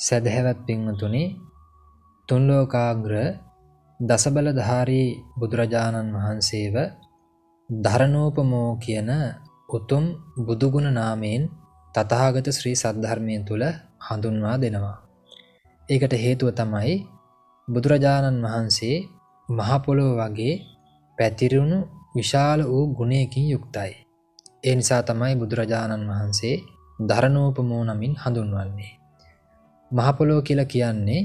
සදහැවත් පින්වතුනි, තුන් ලෝකාග්‍ර දසබලධාරී බුදුරජාණන් වහන්සේව ධරණෝපමෝ කියන උතුම් බුදුගුණ නාමයෙන් තථාගත ශ්‍රී සද්ධර්මයේ තුල හඳුන්වා දෙනවා. ඒකට හේතුව තමයි බුදුරජාණන් වහන්සේ මහ පොළොව වගේ පැතිරුණු විශාල වූ ගුණයකින් යුක්තයි. ඒ නිසා තමයි බුදුරජාණන් වහන්සේ ධරණෝපමෝ නමින් හඳුන්වන්නේ. මහ පොළොව කියලා කියන්නේ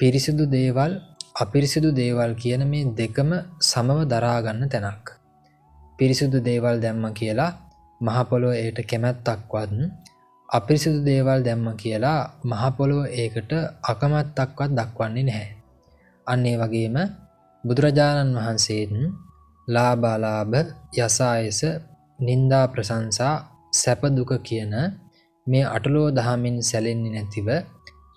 පිරිසිදු දේවල් අපිරිසිදු දේවල් කියන මේ දෙකම සමව දරා ගන්න තැනක්. පිරිසිදු දේවල් දැම්ම කියලා මහ පොළොව ඒකට කැමැත්තක්වත්, අපිරිසිදු දේවල් දැම්ම කියලා මහ පොළොව ඒකට අකමැත්තක්වත් දක්වන්නේ නැහැ. අන්න ඒ වගේම බුදුරජාණන් වහන්සේත් ලාභ අලාභ, යසායස, නිന്ദා ප්‍රශංසා, සැප දුක කියන මේ අටලෝ දහමින් සැලෙන්නේ නැතිව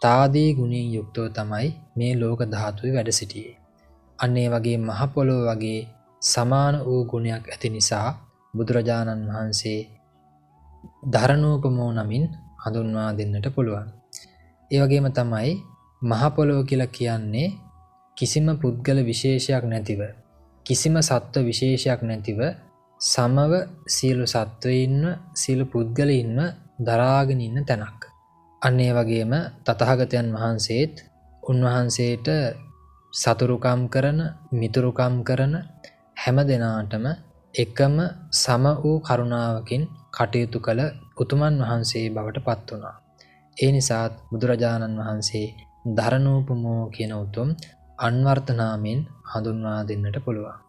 තාදී ගුණයෙන් යුක්තව තමයි මේ ලෝක ධාතුවේ වැඩ සිටියේ. අන්න ඒ වගේ මහ පොළොව වගේ සමාන වූ ගුණයක් ඇති නිසා බුදුරජාණන් වහන්සේ ධරණෝපමෝ නමින් හඳුන්වා දෙන්නට පුළුවන්. ඒ වගේම තමයි මහ පොළොව කියලා කියන්නේ කිසිම පුද්ගල විශේෂයක් නැතිව, කිසිම සත්ව විශේෂයක් නැතිව සමව සියලු සත්වයින්ව, සියලු පුද්ගලයින්ව දරාගෙන ඉන්න තැනක්. අන්න ඒ වගේම තථාගතයන් වහන්සේත් උන්වහන්සේට සතුරුකම් කරන, මිතුරුකම් කරන හැම දෙනාටම එකම සම වූ කරුණාවකින් කටයුතු කළ උතුමන් වහන්සේ බවට පත් වුණා. ඒ නිසා බුදුරජාණන් වහන්සේ ධරණෝපමෝ කියන උතුම් අන්වර්ථ නාමයෙන් හඳුන්වා දෙන්නට පුළුවන්.